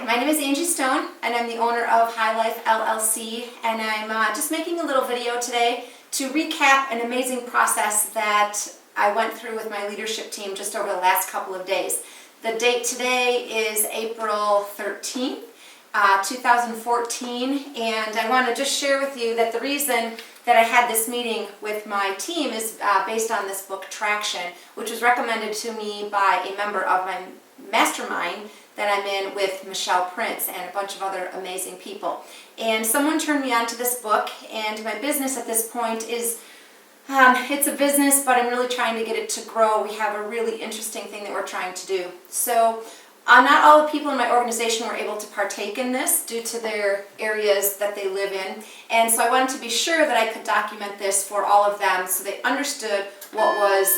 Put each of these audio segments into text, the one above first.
my name is Angie Stone, and I'm the owner of High Life LLC, and I'm just making a little video today to recap an amazing process that I went through with my leadership team just over the last couple of days. The date today is April 13th, 2014, and I want to just share with you that the reason that I had this meeting with my team is based on this book, Traction, which was recommended to me by a member of my mastermind that I'm in with Michelle Prince and a bunch of other amazing people. And someone turned me on to this book, and my business at this point is, it's a business, but I'm really trying to get it to grow. We have a really interesting thing that we're trying to do. So not all the people in my organization were able to partake in this due to their areas that they live in. And so I wanted to be sure that I could document this for all of them so they understood what was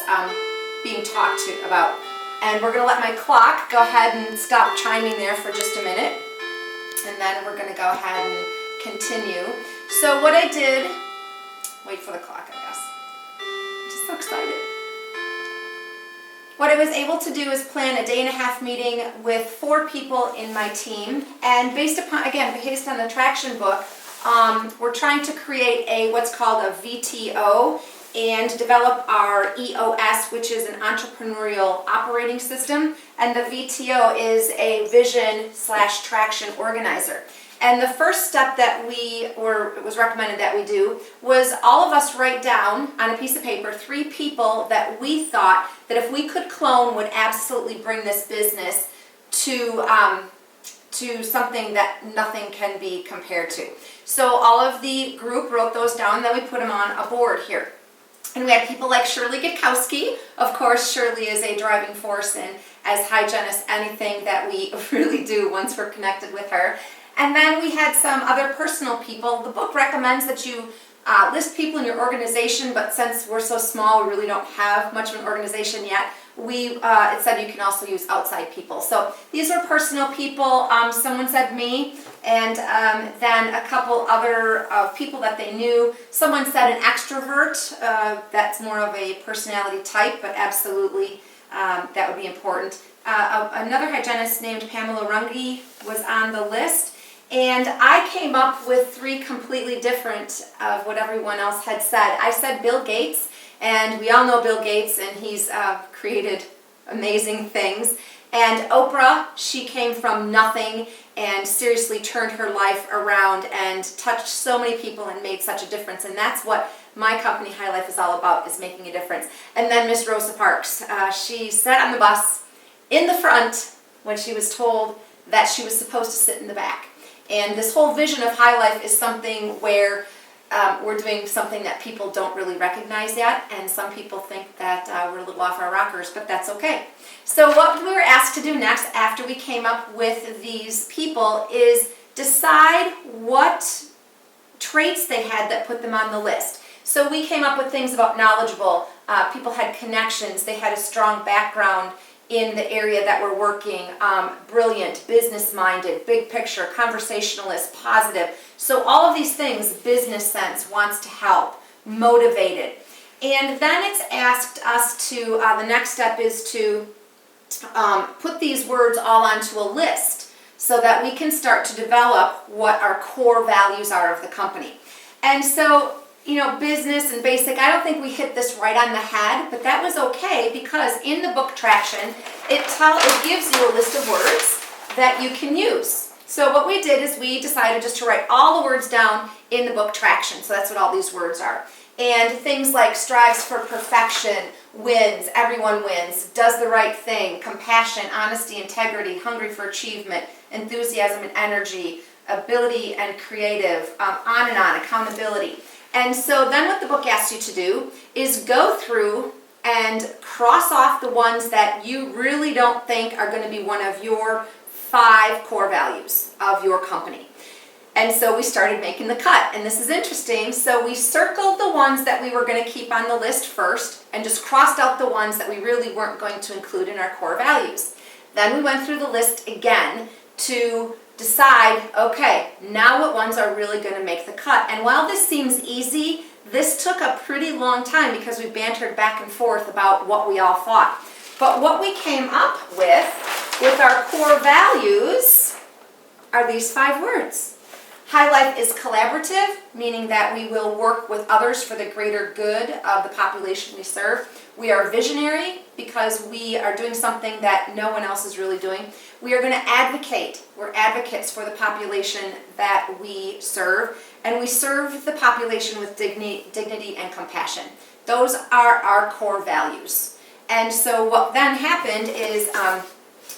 being talked about. And we're going to let my clock go ahead and stop chiming there for just a minute. And then we're going to go ahead and continue. So what I did, wait for the clock, I guess. I'm just so excited. What I was able to do is plan a day-and-a-half meeting with 4 people in my team. And based upon, again, based on the Traction book, we're trying to create what's called a VTO and develop our EOS, which is an entrepreneurial operating system. And the VTO is a vision/traction organizer. And the first step that it was recommended that we do was all of us write down on a piece of paper 3 people that we thought that if we could clone would absolutely bring this business to something that nothing can be compared to. So all of the group wrote those down, and then we put them on a board here. And we had people like Shirley Gitkowski. Of course, Shirley is a driving force in as hygienist anything that we really do once we're connected with her. And then we had some other personal people. The book recommends that you list people in your organization, but since we're so small, we really don't have much of an organization yet. It said you can also use outside people. So these were personal people. Someone said me, and then a couple other people that they knew. Someone said an extrovert. That's more of a personality type, but absolutely that would be important. Another hygienist named Pamela Runge was on the list. And I came up with 3 completely different of what everyone else had said. I said Bill Gates, and we all know Bill Gates, and he's created amazing things. And Oprah, she came from nothing and seriously turned her life around and touched so many people and made such a difference. And that's what my company, High Life, is all about, is making a difference. And then Miss Rosa Parks, she sat on the bus in the front when she was told that she was supposed to sit in the back. And this whole vision of High Life is something where we're doing something that people don't really recognize yet, and some people think that we're a little off our rockers, but that's okay. So what we were asked to do next after we came up with these people is decide what traits they had that put them on the list. So we came up with things about knowledgeable, people had connections, they had a strong background in the area that we're working, brilliant, business-minded, big picture, conversationalist, positive. So all of these things, business sense, wants to help, motivated. And then it's asked us to, the next step is to put these words all onto a list so that we can start to develop what our core values are of the company. And so, you know, business and basic, I don't think we hit this right on the head, but that was okay because in the book Traction, it gives you a list of words that you can use. So what we did is we decided just to write all the words down in the book Traction. So that's what all these words are. And things like strives for perfection, wins, everyone wins, does the right thing, compassion, honesty, integrity, hungry for achievement, enthusiasm and energy, ability and creative, on and on, accountability. And so then what the book asks you to do is go through and cross off the ones that you really don't think are going to be one of your 5 core values of your company. And so we started making the cut, and this is interesting. So we circled the ones that we were going to keep on the list first and just crossed out the ones that we really weren't going to include in our core values. Then we went through the list again to decide, okay, now what ones are really going to make the cut. And while this seems easy, this took a pretty long time because we bantered back and forth about what we all thought. But what we came up with our core values are these 5 words. High Life is collaborative, meaning that we will work with others for the greater good of the population we serve. We are visionary because we are doing something that no one else is really doing. We are going to advocate. We're advocates for the population that we serve, and we serve the population with dignity and compassion. Those are our core values. And so what then happened is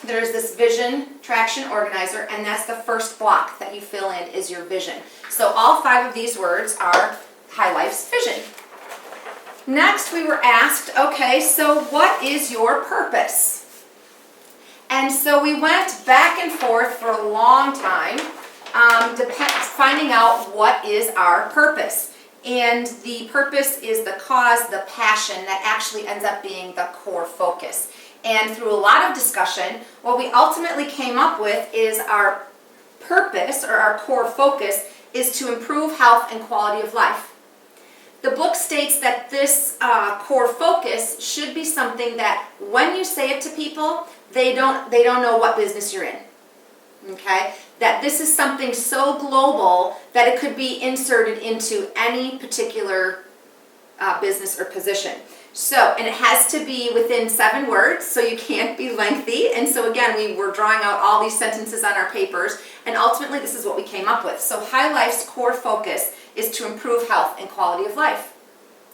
there's this vision traction organizer, and that's the first block that you fill in is your vision. So all 5 of these words are High Life's vision. Next, we were asked, okay, so what is your purpose? And so we went back and forth for a long time, finding out what is our purpose. And the purpose is the cause, the passion that actually ends up being the core focus. And through a lot of discussion, what we ultimately came up with is our purpose, or our core focus, is to improve health and quality of life. The book states that this core focus should be something that when you say it to people, they don't know what business you're in. Okay? That this is something so global that it could be inserted into any particular business or position. So, and it has to be within 7 words, so you can't be lengthy. And so again, we were drawing out all these sentences on our papers, and ultimately this is what we came up with. So High Life's core focus is to improve health and quality of life.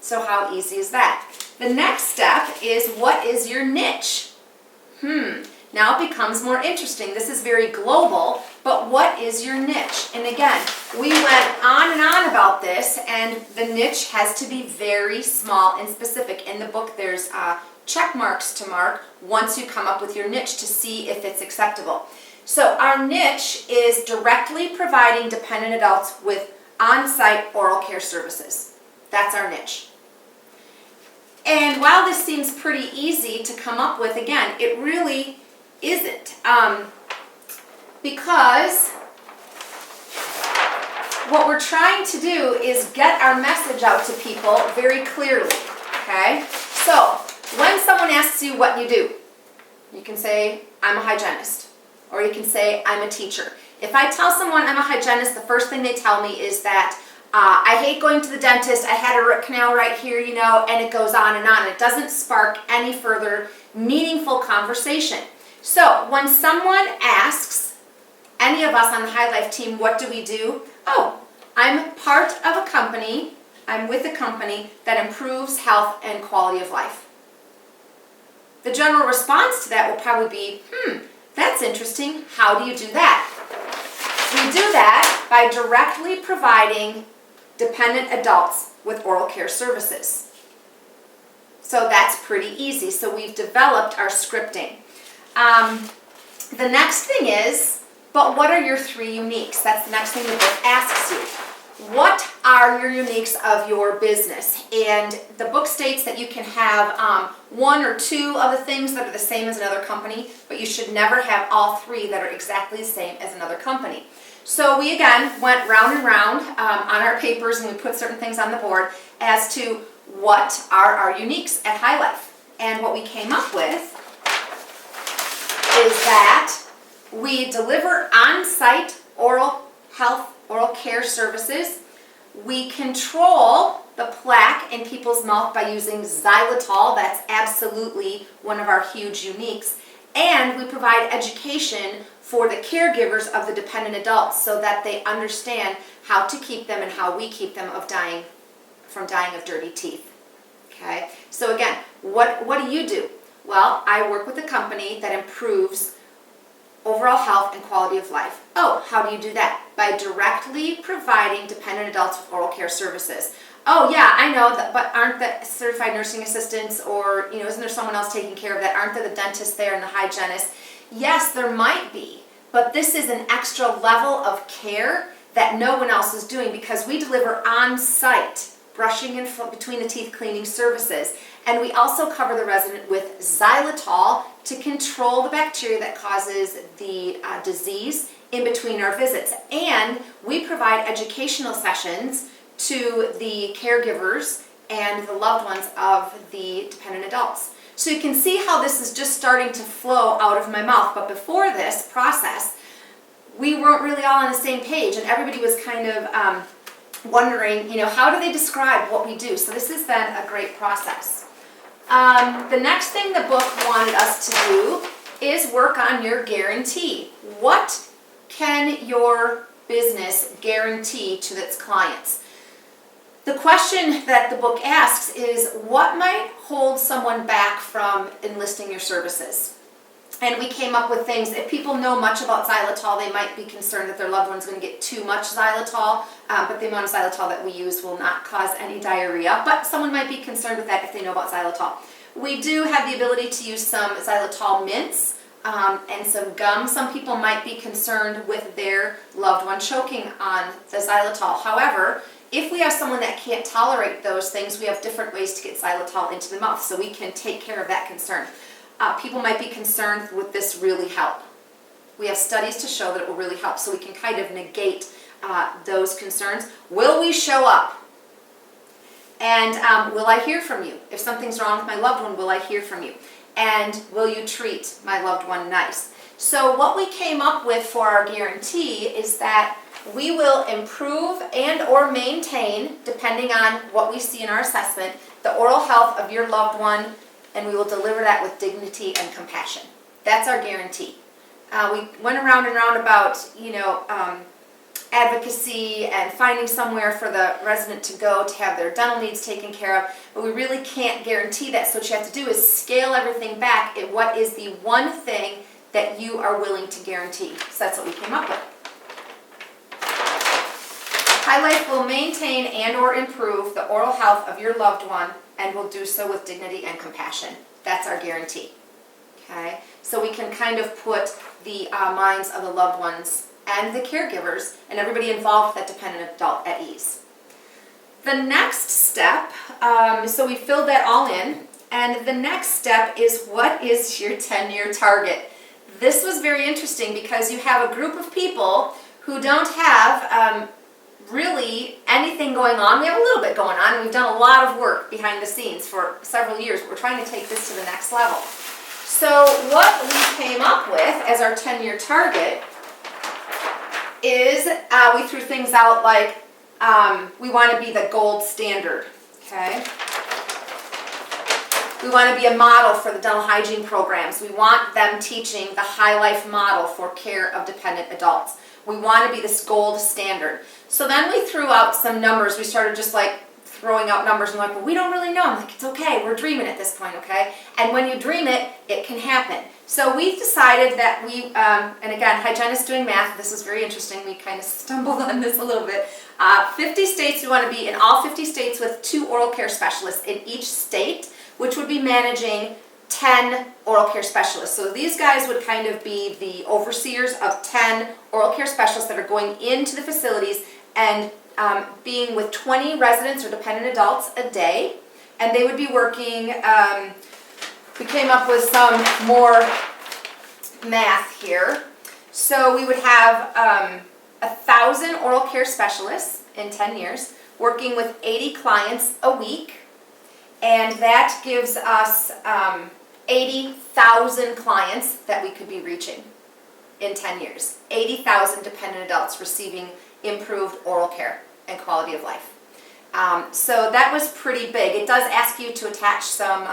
So how easy is that? The next step is, what is your niche? Now it becomes more interesting. This is very global, but what is your niche? And again, we went on and on about this, and the niche has to be very small and specific. In the book, there's check marks to mark once you come up with your niche to see if it's acceptable. So our niche is directly providing dependent adults with on-site oral care services. That's our niche. And while this seems pretty easy to come up with, again, it really isn't, because what we're trying to do is get our message out to people very clearly, okay? So when someone asks you what you do, you can say, I'm a hygienist, or you can say, I'm a teacher. If I tell someone I'm a hygienist, the first thing they tell me is that I hate going to the dentist, I had a root canal right here, you know, and it goes on and on. It doesn't spark any further meaningful conversation. So when someone asks any of us on the High Life team, what do we do? Oh, I'm part of a company, I'm with a company that improves health and quality of life. The general response to that will probably be, that's interesting, how do you do that? We do that by directly providing dependent adults with oral care services. So that's pretty easy. So we've developed our scripting. The next thing is, but what are your 3 uniques? That's the next thing the book asks you. What are your uniques of your business? And the book states that you can have 1 or 2 of the things that are the same as another company, but you should never have all 3 that are exactly the same as another company. So we again went round and round on our papers, and we put certain things on the board as to what are our uniques at High Life. And what we came up with is that we deliver on-site oral care services. We control the plaque in people's mouth by using xylitol. That's absolutely one of our huge uniques. And we provide education for the caregivers of the dependent adults so that they understand how to keep them and how we keep them from dying of dirty teeth. Okay? So again, what do you do? Well, I work with a company that improves overall health and quality of life. Oh, how do you do that? By directly providing dependent adults with oral care services. Oh yeah, I know, but aren't the certified nursing assistants, or isn't there someone else taking care of that? Aren't there the dentists there and the hygienists? Yes, there might be, but this is an extra level of care that no one else is doing, because we deliver on-site brushing and between the teeth cleaning services. And we also cover the resident with xylitol to control the bacteria that causes the disease in between our visits. And we provide educational sessions to the caregivers and the loved ones of the dependent adults. So you can see how this is just starting to flow out of my mouth. But before this process, we weren't really all on the same page, and everybody was kind of wondering, how do they describe what we do? So this has been a great process. The next thing the book wanted us to do is work on your guarantee. What can your business guarantee to its clients? The question that the book asks is, what might hold someone back from enlisting your services? And we came up with things. If people know much about xylitol, they might be concerned that their loved one's going to get too much xylitol, but the amount of xylitol that we use will not cause any diarrhea. But someone might be concerned with that if they know about xylitol. We do have the ability to use some xylitol mints and some gum. Some people might be concerned with their loved one choking on the xylitol. However, if we have someone that can't tolerate those things, we have different ways to get xylitol into the mouth, so we can take care of that concern. People might be concerned, would this really help? We have studies to show that it will really help, so we can kind of negate those concerns. Will we show up? And will I hear from you? If something's wrong with my loved one, will I hear from you? And will you treat my loved one nice? So what we came up with for our guarantee is that we will improve and or maintain, depending on what we see in our assessment, the oral health of your loved one, and we will deliver that with dignity and compassion. That's our guarantee. We went around and round about, advocacy and finding somewhere for the resident to go to have their dental needs taken care of, but we really can't guarantee that. So what you have to do is scale everything back at what is the one thing that you are willing to guarantee. So that's what we came up with. High Life will maintain and or improve the oral health of your loved one and will do so with dignity and compassion. That's our guarantee. Okay? So we can kind of put the minds of the loved ones and the caregivers and everybody involved with that dependent adult at ease. The next step, so we filled that all in, and the next step is, what is your 10-year target? This was very interesting because you have a group of people who don't have really anything going on. We have a little bit going on, and we've done a lot of work behind the scenes for several years. We're trying to take this to the next level. So what we came up with as our 10-year target is we threw things out like we want to be the gold standard, okay? We want to be a model for the dental hygiene programs. We want them teaching the High Life model for care of dependent adults. We want to be this gold standard. So then we threw out some numbers. We started just like throwing out numbers and like, well, we don't really know. I'm like, it's okay. We're dreaming at this point, okay? And when you dream it, it can happen. So we decided that we, and again, hygienists doing math, this is very interesting. We kind of stumbled on this a little bit. 50 states, we want to be in all 50 states with 2 oral care specialists in each state, which would be managing 10 oral care specialists. So these guys would kind of be the overseers of 10 oral care specialists that are going into the facilities and being with 20 residents or dependent adults a day. And they would be working, we came up with some more math here. So we would have 1,000 oral care specialists in 10 years working with 80 clients a week. And that gives us 80,000 clients that we could be reaching in 10 years. 80,000 dependent adults receiving improved oral care and quality of life. So that was pretty big. It does ask you to attach some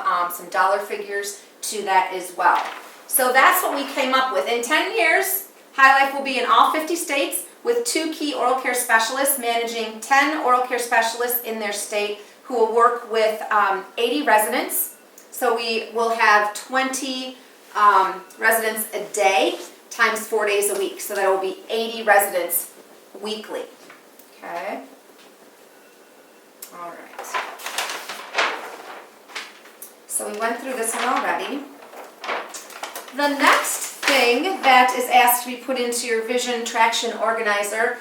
dollar figures to that as well. So that's what we came up with. In 10 years, High Life will be in all 50 states with 2 key oral care specialists managing 10 oral care specialists in their state who will work with 80 residents. So we will have 20 residents a day times 4 days a week. So that will be 80 residents weekly. Okay. All right. So we went through this one already. The next thing that is asked to be put into your vision traction organizer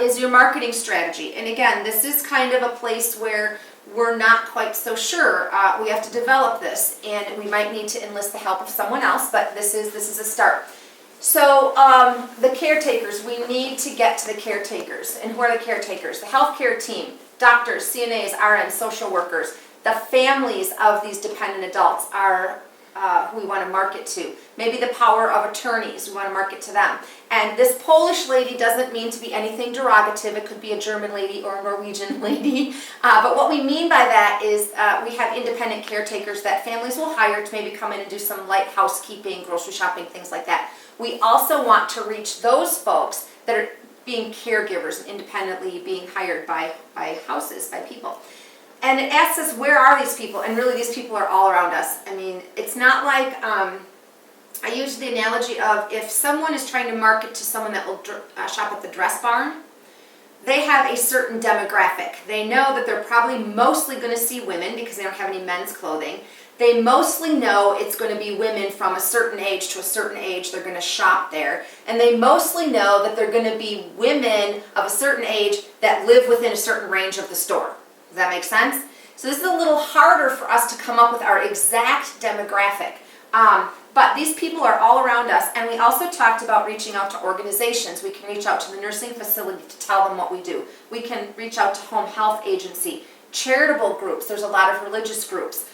is your marketing strategy. And again, this is kind of a place where we're not quite so sure. We have to develop this, and we might need to enlist the help of someone else, but this is a start. So the caretakers, we need to get to the caretakers. And who are the caretakers? The healthcare team, doctors, CNAs, RNs, social workers. The families of these dependent adults are who we want to market to. Maybe the power of attorneys, we want to market to them. And this Polish lady doesn't mean to be anything derogative. It could be a German lady or a Norwegian lady. But what we mean by that is we have independent caretakers that families will hire to maybe come in and do some light housekeeping, grocery shopping, things like that. We also want to reach those folks that are being caregivers and independently being hired by houses, by people. And it asks us, where are these people? And really, these people are all around us. I mean, it's not like, I use the analogy of if someone is trying to market to someone that will shop at the dress barn, they have a certain demographic. They know that they're probably mostly going to see women because they don't have any men's clothing. They mostly know it's going to be women from a certain age to a certain age. They're going to shop there. And they mostly know that they're going to be women of a certain age that live within a certain range of the store. Does that make sense? So this is a little harder for us to come up with our exact demographic. But these people are all around us, and we also talked about reaching out to organizations. We can reach out to the nursing facility to tell them what we do. We can reach out to home health agency, charitable groups. There's a lot of religious groups.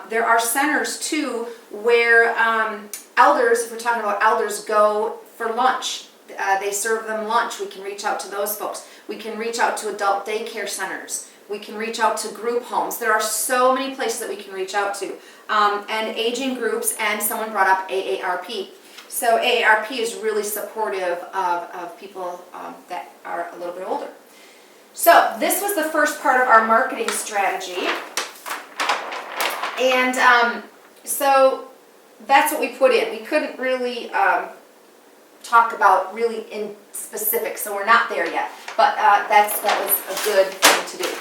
There are centers too where elders, if we're talking about elders, go for lunch. They serve them lunch. We can reach out to those folks. We can reach out to adult daycare centers. We can reach out to group homes. There are so many places that we can reach out to. And aging groups, and someone brought up AARP. So AARP is really supportive of people that are a little bit older. So this was the first part of our marketing strategy. And so that's what we put in. We couldn't really talk about really in specific, so we're not there yet. But that was a good thing to do.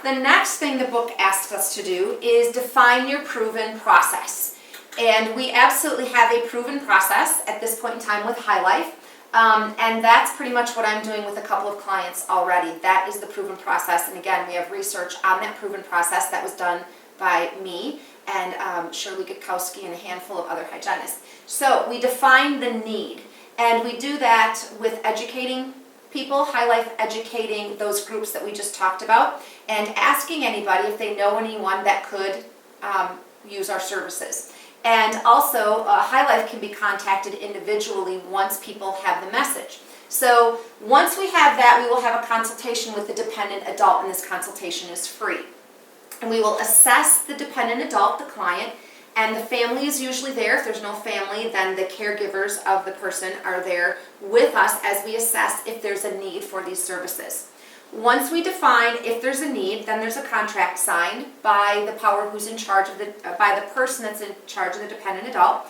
The next thing the book asks us to do is define your proven process. And we absolutely have a proven process at this point in time with High Life. And that's pretty much what I'm doing with a couple of clients already. That is the proven process. And again, we have research on that proven process that was done by me and Shirley Gutkowski and a handful of other hygienists. So we define the need. And we do that with educating people, High Life educating those groups that we just talked about, and asking anybody if they know anyone that could use our services. And also, High Life can be contacted individually once people have the message. So once we have that, we will have a consultation with the dependent adult, and this consultation is free. And we will assess the dependent adult, the client, and the family is usually there. If there's no family, then the caregivers of the person are there with us as we assess if there's a need for these services. Once we define if there's a need, then there's a contract signed by the by the person that's in charge of the dependent adult.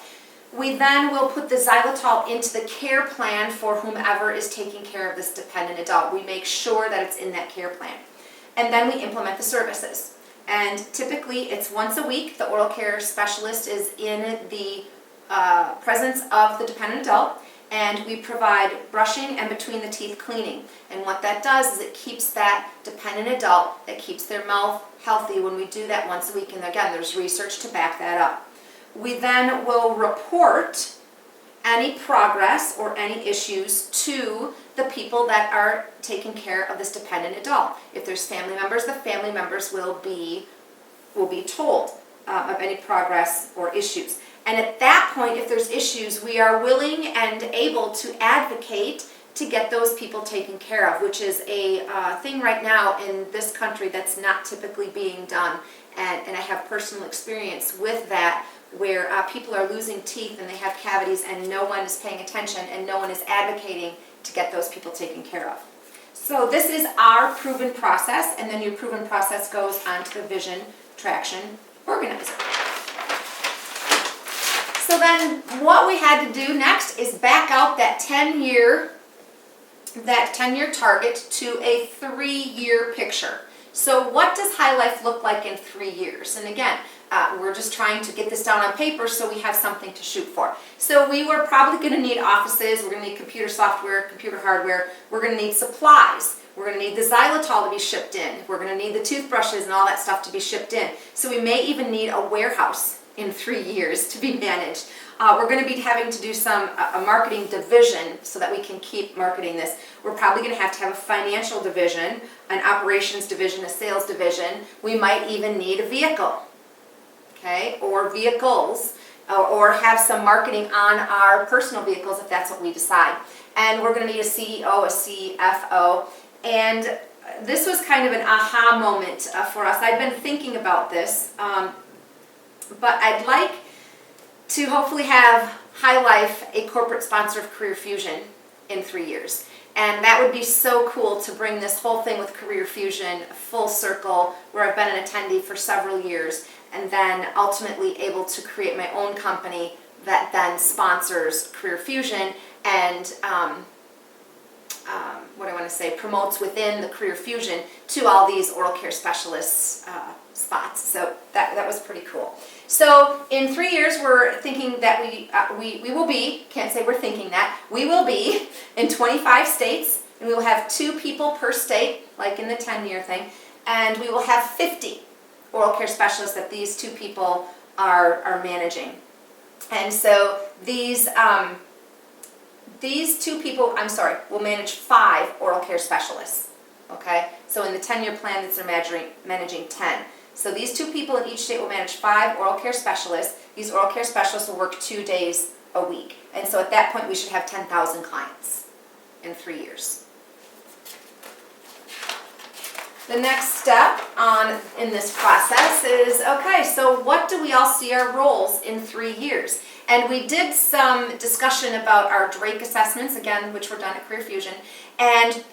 We then will put the xylitol into the care plan for whomever is taking care of this dependent adult. We make sure that it's in that care plan. And then we implement the services. And typically it's once a week. The oral care specialist is in the presence of the dependent adult, and we provide brushing and between the teeth cleaning. And what that does is it keeps that dependent adult, that keeps their mouth healthy when we do that once a week. And again, there's research to back that up. We then will report any progress or any issues to the people that are taking care of this dependent adult. If there's family members, the family members will be told of any progress or issues. And at that point, if there's issues, we are willing and able to advocate to get those people taken care of, which is a thing right now in this country that's not typically being done. And I have personal experience with that, where people are losing teeth and they have cavities and no one is paying attention and no one is advocating to get those people taken care of. So this is our proven process, and then your proven process goes onto the Vision Traction Organizer. So then what we had to do next is back out that 10-year target to a 3-year picture. So what does High Life look like in 3 years? And again, we're just trying to get this down on paper so we have something to shoot for. So we were probably going to need offices, we're going to need computer software, computer hardware, we're going to need supplies, we're going to need the xylitol to be shipped in, we're going to need the toothbrushes and all that stuff to be shipped in. So we may even need a warehouse in 3 years to be managed. We're going to be having to do a marketing division so that we can keep marketing this. We're probably going to have a financial division, an operations division, a sales division. We might even need a vehicle, okay, or vehicles. or have some marketing on our personal vehicles if that's what we decide. And we're going to need a CEO, a CFO, and this was kind of an aha moment for us. I've been thinking about this, but I'd like to hopefully have High Life a corporate sponsor of Career Fusion in 3 years. And that would be so cool to bring this whole thing with Career Fusion full circle, where I've been an attendee for several years, and then ultimately able to create my own company that then sponsors Career Fusion and promotes within the Career Fusion to all these oral care specialists spots. So that was pretty cool. So in 3 years, we're thinking that we will be, can't say we're thinking that, we will be in 25 states, and we will have 2 people per state, like in the 10-year thing, and we will have 50 oral care specialists that these 2 people are managing. And so these 2 people, will manage 5 oral care specialists, okay? So in the 10-year plan, they're managing 10. So these 2 people in each state will manage 5 oral care specialists. These oral care specialists will work 2 days a week. And so at that point, we should have 10,000 clients in 3 years. The next step in this process is, okay, so what do we all see our roles in 3 years? And we did some discussion about our Drake assessments, again, which were done at Career Fusion. And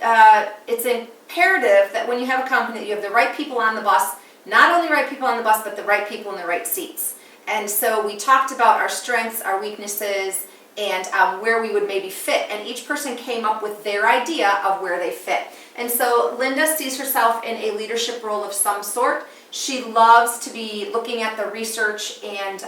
it's imperative that when you have a company, that you have the right people on the bus, not only the right people on the bus, but the right people in the right seats. And so we talked about our strengths, our weaknesses, and where we would maybe fit. And each person came up with their idea of where they fit. And so Linda sees herself in a leadership role of some sort. She loves to be looking at the research and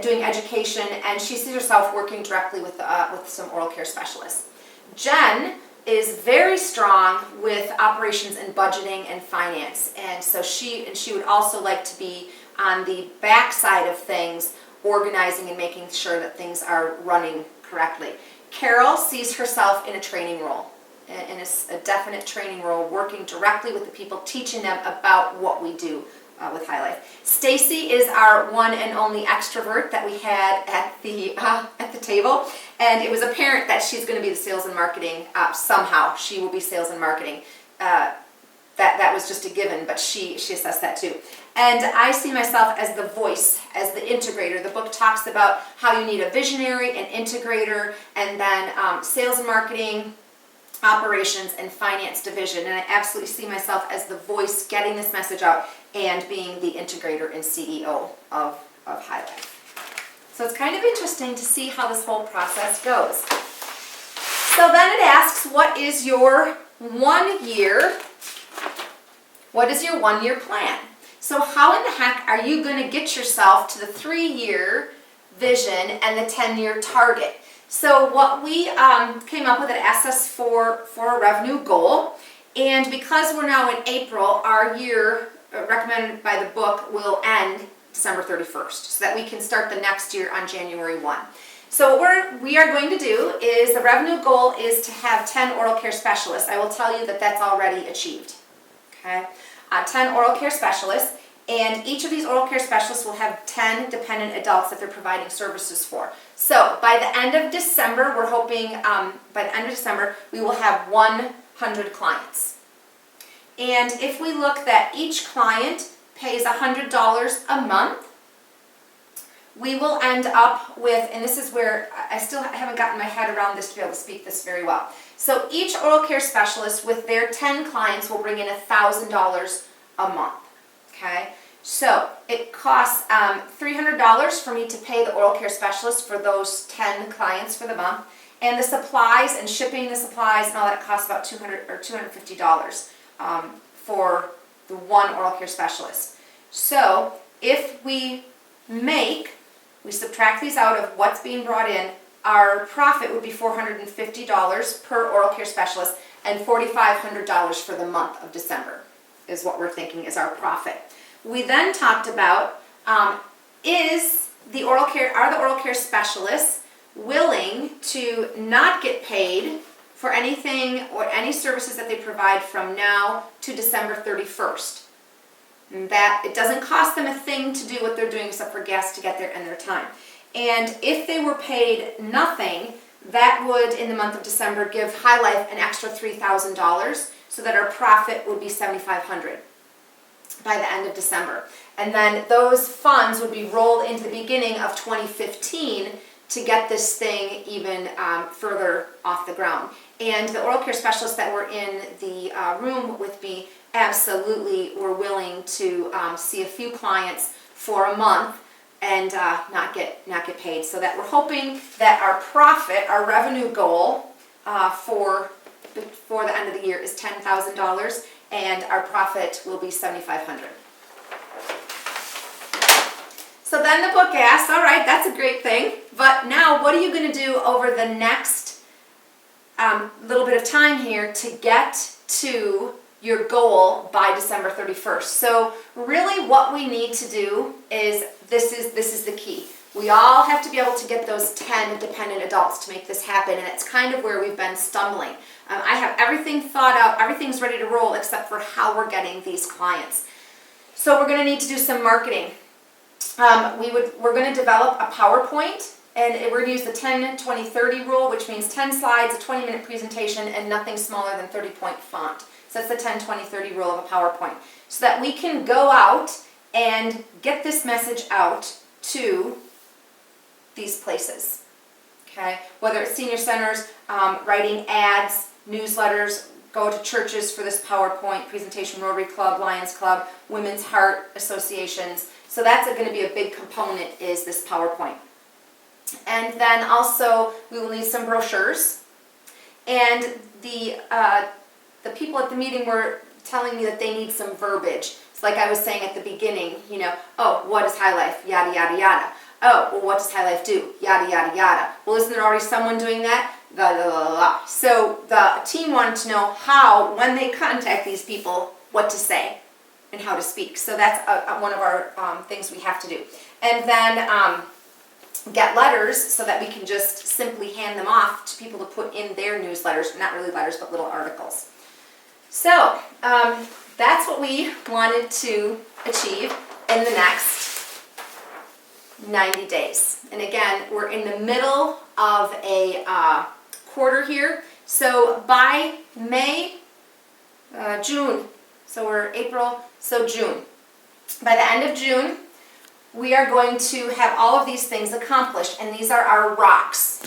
doing education, and she sees herself working directly with some oral care specialists. Jen is very strong with operations and budgeting and finance, and so she would also like to be on the back side of things, organizing and making sure that things are running correctly. Carol sees herself in a training role, in a definite training role, working directly with the people, teaching them about what we do with High Life. Stacy is our one and only extrovert that we had at the table, and it was apparent that she's going to be the sales and marketing somehow. She will be sales and marketing. That was just a given, but she assessed that too. And I see myself as the voice, as the integrator. The book talks about how you need a visionary, an integrator, and then sales and marketing, operations, and finance division. And I absolutely see myself as the voice getting this message out and being the integrator and CEO of High Life. So it's kind of interesting to see how this whole process goes. So then it asks, what is your 1 year plan? So how in the heck are you going to get yourself to the 3-year vision and the 10-year target? So what we came up with, it asked us for a revenue goal, and because we're now in April, our year recommended by the book will end December 31st, so that we can start the next year on January 1. So what we are going to do is, the revenue goal is to have 10 oral care specialists. I will tell you that that's already achieved. Okay, 10 oral care specialists, and each of these oral care specialists will have 10 dependent adults that they're providing services for. So by the end of December, we're hoping by the end of December, we will have 100 clients. And if we look that each client pays $100 a month, we will end up with, and this is where I still haven't gotten my head around this to be able to speak this very well. So each oral care specialist with their 10 clients will bring in $1,000 a month. Okay, so it costs $300 for me to pay the oral care specialist for those 10 clients for the month, and the supplies and shipping the supplies and all that costs about $200 or $250 for the one oral care specialist. So if we subtract these out of what's being brought in, our profit would be $450 per oral care specialist, and $4,500 for the month of December is what we're thinking is our profit. We then talked about, are the oral care specialists willing to not get paid for anything or any services that they provide from now to December 31st? That it doesn't cost them a thing to do what they're doing except for gas to get there and their time. And if they were paid nothing, that would, in the month of December, give High Life an extra $3,000 so that our profit would be $7,500 by the end of December. And then those funds would be rolled into the beginning of 2015 to get this thing even further off the ground. And the oral care specialists that were in the room with me absolutely were willing to see a few clients for a month and not get paid. So that we're hoping that our profit, our revenue goal for the end of the year is $10,000, and our profit will be $7,500. So then the book asks, all right, that's a great thing, but now what are you going to do over the next little bit of time here to get to your goal by December 31st? So really what we need to do is, this is the key. We all have to be able to get those 10 dependent adults to make this happen, and it's kind of where we've been stumbling. I have everything thought out, everything's ready to roll except for how we're getting these clients. So we're going to need to do some marketing. We're going to develop a PowerPoint, and we're going to use the 10-20-30 rule, which means 10 slides, a 20-minute presentation, and nothing smaller than 30-point font. So that's the 10-20-30 rule of a PowerPoint. So that we can go out and get this message out to these places. Okay? Whether it's senior centers, writing ads, newsletters, go to churches for this PowerPoint presentation, Rotary Club, Lions Club, Women's Heart associations. So that's going to be a big component, is this PowerPoint. And then also we will need some brochures. And the people at the meeting were telling me that they need some verbiage. It's like I was saying at the beginning, you know, oh, what is High Life? Yada, yada, yada. Oh, well, what does High Life do? Yada, yada, yada. Well, isn't there already someone doing that? Blah, blah, blah, blah. So the team wanted to know how, when they contact these people, what to say and how to speak. So that's one of our things we have to do. And then get letters so that we can just simply hand them off to people to put in their newsletters, not really letters, but little articles. So that's what we wanted to achieve in the next 90 days. And again, we're in the middle of a quarter here. So by June, so we're April, so June. By the end of June, we are going to have all of these things accomplished, and these are our rocks.